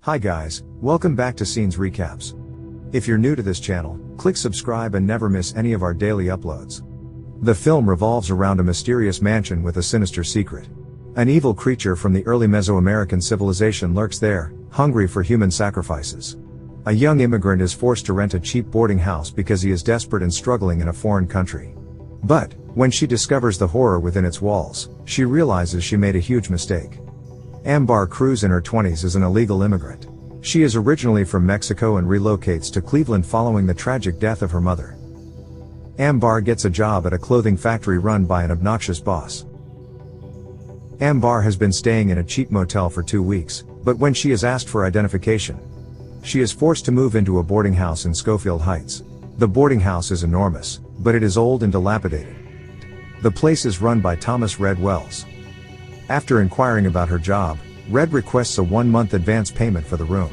Hi guys, welcome back to Scenes Recaps. If you're new to this channel, click subscribe and never miss any of our daily uploads. The film revolves around a mysterious mansion with a sinister secret. An evil creature from the early Mesoamerican civilization lurks there, hungry for human sacrifices. A young immigrant is forced to rent a cheap boarding house because he is desperate and struggling in a foreign country. But, when she discovers the horror within its walls, she realizes she made a huge mistake. Ambar Cruz in her 20s is an illegal immigrant. She is originally from Mexico and relocates to Cleveland following the tragic death of her mother. Ambar gets a job at a clothing factory run by an obnoxious boss. Ambar has been staying in a cheap motel for 2 weeks, but when she is asked for identification, she is forced to move into a boarding house in Schofield Heights. The boarding house is enormous, but it is old and dilapidated. The place is run by Thomas Red Wells. After inquiring about her job, Red requests a 1-month advance payment for the room.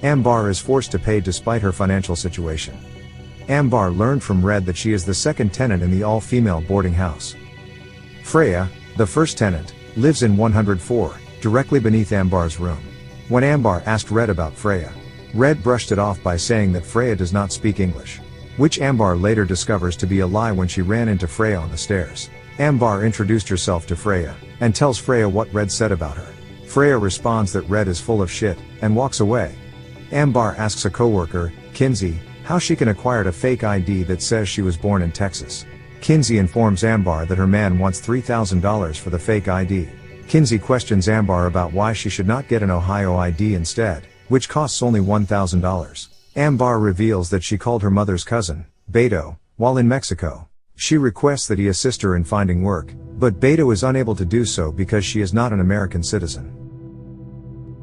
Ambar is forced to pay despite her financial situation. Ambar learned from Red that she is the second tenant in the all-female boarding house. Freya, the first tenant, lives in 104, directly beneath Ambar's room. When Ambar asked Red about Freya, Red brushed it off by saying that Freya does not speak English, which Ambar later discovers to be a lie when she ran into Freya on the stairs. Ambar introduced herself to Freya, and tells Freya what Red said about her. Freya responds that Red is full of shit, and walks away. Ambar asks a coworker, Kinsey, how she can acquire a fake ID that says she was born in Texas. Kinsey informs Ambar that her man wants $3,000 for the fake ID. Kinsey questions Ambar about why she should not get an Ohio ID instead, which costs only $1,000. Ambar reveals that she called her mother's cousin, Beto, while in Mexico. She requests that he assist her in finding work, but Beto is unable to do so because she is not an American citizen.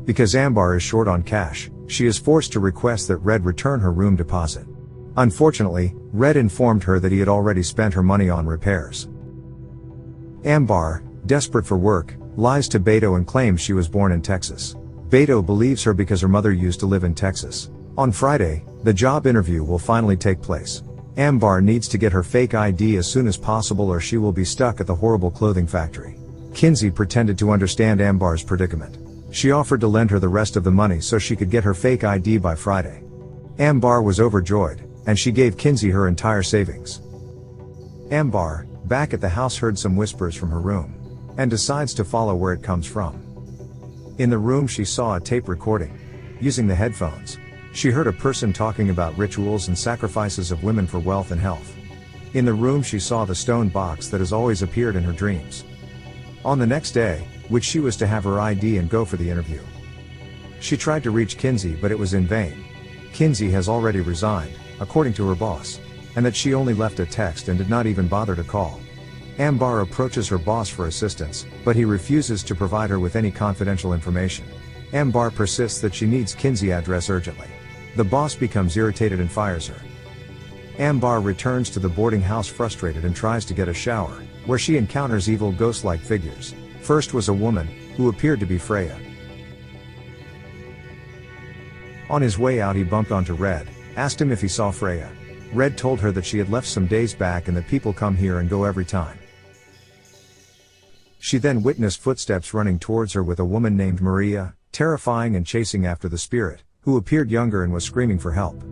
Because Ambar is short on cash, she is forced to request that Red return her room deposit. Unfortunately, Red informed her that he had already spent her money on repairs. Ambar, desperate for work, lies to Beto and claims she was born in Texas. Beto believes her because her mother used to live in Texas. On Friday, the job interview will finally take place. Ambar needs to get her fake ID as soon as possible or she will be stuck at the horrible clothing factory. Kinsey pretended to understand Ambar's predicament. She offered to lend her the rest of the money so she could get her fake ID by Friday. Ambar was overjoyed, and she gave Kinsey her entire savings. Ambar, back at the house, heard some whispers from her room, and decides to follow where it comes from. In the room she saw a tape recording. Using the headphones, she heard a person talking about rituals and sacrifices of women for wealth and health. In the room she saw the stone box that has always appeared in her dreams. On the next day, which she was to have her ID and go for the interview, she tried to reach Kinsey but it was in vain. Kinsey has already resigned, according to her boss, and that she only left a text and did not even bother to call. Ambar approaches her boss for assistance, but he refuses to provide her with any confidential information. Ambar persists that she needs Kinsey's address urgently. The boss becomes irritated and fires her. Ambar returns to the boarding house frustrated and tries to get a shower, where she encounters evil ghost-like figures. First was a woman, who appeared to be Freya. On his way out he bumped onto Red, asked him if he saw Freya. Red told her that she had left some days back and that people come here and go every time. She then witnessed footsteps running towards her with a woman named Maria, terrifying and chasing after the spirit, who appeared younger and was screaming for help.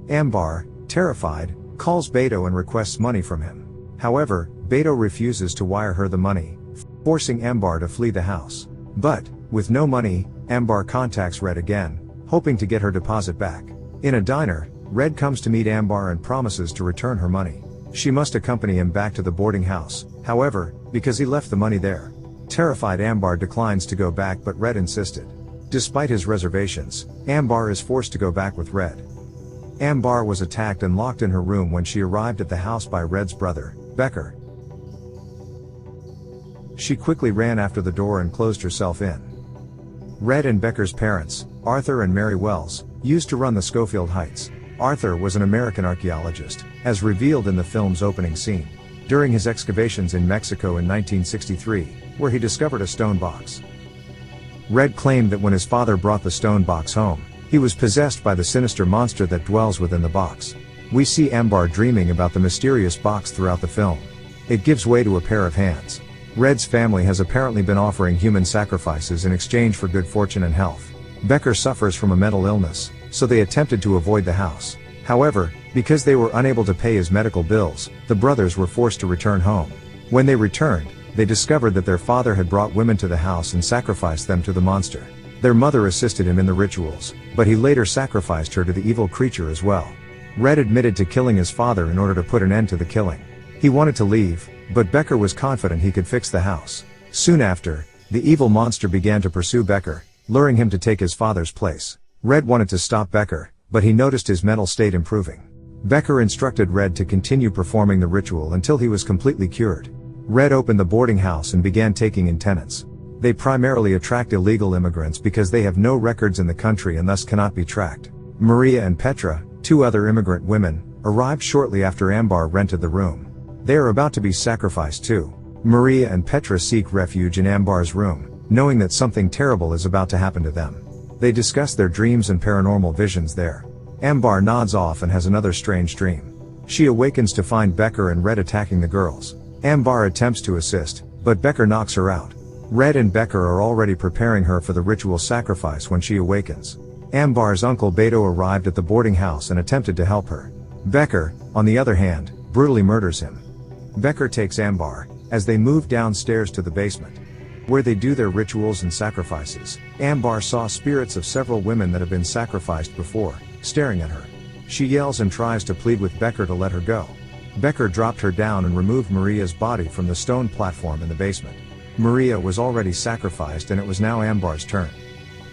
Ambar, terrified, calls Beto and requests money from him. However, Beto refuses to wire her the money, forcing Ambar to flee the house. But, with no money, Ambar contacts Red again, hoping to get her deposit back. In a diner, Red comes to meet Ambar and promises to return her money. She must accompany him back to the boarding house, however, because he left the money there. Terrified, Ambar declines to go back but Red insisted. Despite his reservations, Ambar is forced to go back with Red. Ambar was attacked and locked in her room when she arrived at the house by Red's brother, Becker. She quickly ran after the door and closed herself in. Red and Becker's parents, Arthur and Mary Wells, used to run the Schofield Heights. Arthur was an American archaeologist, as revealed in the film's opening scene, during his excavations in Mexico in 1963, where he discovered a stone box. Red claimed that when his father brought the stone box home, he was possessed by the sinister monster that dwells within the box. We see Ambar dreaming about the mysterious box throughout the film. It gives way to a pair of hands. Red's family has apparently been offering human sacrifices in exchange for good fortune and health. Becker suffers from a mental illness, so they attempted to avoid the house. However, because they were unable to pay his medical bills, the brothers were forced to return home. When they returned, they discovered that their father had brought women to the house and sacrificed them to the monster. Their mother assisted him in the rituals, but he later sacrificed her to the evil creature as well. Red admitted to killing his father in order to put an end to the killing. He wanted to leave, but Becker was confident he could fix the house. Soon after, the evil monster began to pursue Becker, luring him to take his father's place. Red wanted to stop Becker, but he noticed his mental state improving. Becker instructed Red to continue performing the ritual until he was completely cured. Red opened the boarding house and began taking in tenants. They primarily attract illegal immigrants because they have no records in the country and thus cannot be tracked. Maria and Petra, two other immigrant women, arrived shortly after Ambar rented the room. They are about to be sacrificed too. Maria and Petra seek refuge in Ambar's room, knowing that something terrible is about to happen to them. They discuss their dreams and paranormal visions there. Ambar nods off and has another strange dream. She awakens to find Becker and Red attacking the girls. Ambar attempts to assist, but Becker knocks her out. Red and Becker are already preparing her for the ritual sacrifice when she awakens. Ambar's uncle Beto arrived at the boarding house and attempted to help her. Becker, on the other hand, brutally murders him. Becker takes Ambar, as they move downstairs to the basement, where they do their rituals and sacrifices. Ambar saw spirits of several women that have been sacrificed before, staring at her. She yells and tries to plead with Becker to let her go. Becker dropped her down and removed Maria's body from the stone platform in the basement. Maria was already sacrificed and it was now Ambar's turn.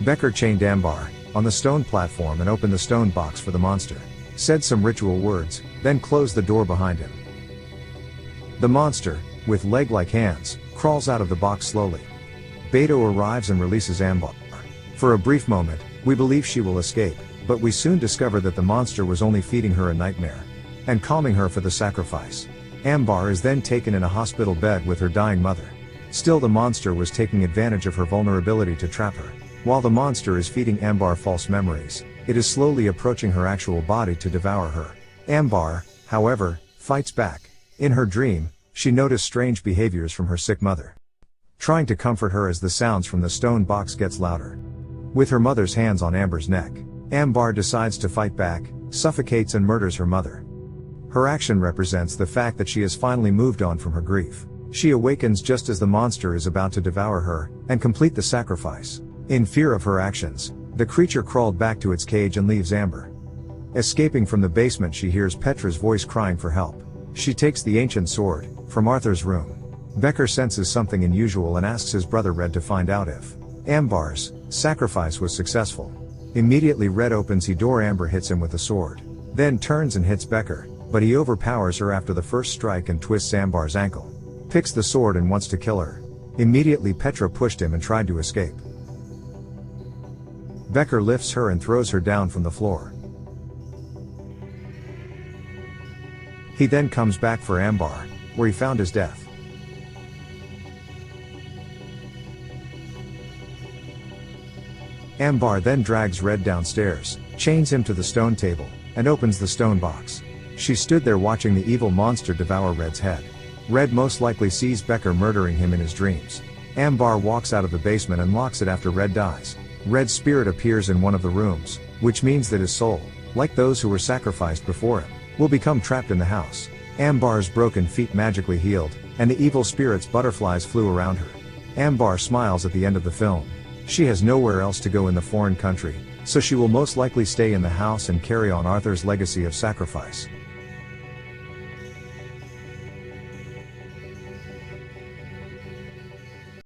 Becker chained Ambar on the stone platform and opened the stone box for the monster. Said some ritual words, then closed the door behind him. The monster, with leg-like hands, crawls out of the box slowly. Beto arrives and releases Ambar. For a brief moment, we believe she will escape, but we soon discover that the monster was only feeding her a nightmare and calming her for the sacrifice. Ambar is then taken in a hospital bed with her dying mother. Still, the monster was taking advantage of her vulnerability to trap her. While the monster is feeding Ambar false memories, it is slowly approaching her actual body to devour her. Ambar, however, fights back. In her dream, she noticed strange behaviors from her sick mother, trying to comfort her as the sounds from the stone box gets louder. With her mother's hands on Ambar's neck, Ambar decides to fight back, suffocates and murders her mother. Her action represents the fact that she has finally moved on from her grief. She awakens just as the monster is about to devour her and complete the sacrifice. In fear of her actions, the creature crawled back to its cage and leaves Amber. Escaping from the basement, she hears Petra's voice crying for help. She takes the ancient sword from Arthur's room. Becker senses something unusual and asks his brother Red to find out if Ambar's sacrifice was successful. Immediately Red opens the door. Amber hits him with a sword, then turns and hits Becker, but he overpowers her after the first strike and twists Ambar's ankle. Picks the sword and wants to kill her. Immediately Petra pushed him and tried to escape. Becker lifts her and throws her down from the floor. He then comes back for Ambar, where he found his death. Ambar then drags Red downstairs, chains him to the stone table, and opens the stone box. She stood there watching the evil monster devour Red's head. Red most likely sees Becker murdering him in his dreams. Ambar walks out of the basement and locks it after Red dies. Red's spirit appears in one of the rooms, which means that his soul, like those who were sacrificed before him, will become trapped in the house. Ambar's broken feet magically healed, and the evil spirit's butterflies flew around her. Ambar smiles at the end of the film. She has nowhere else to go in the foreign country, so she will most likely stay in the house and carry on Arthur's legacy of sacrifice.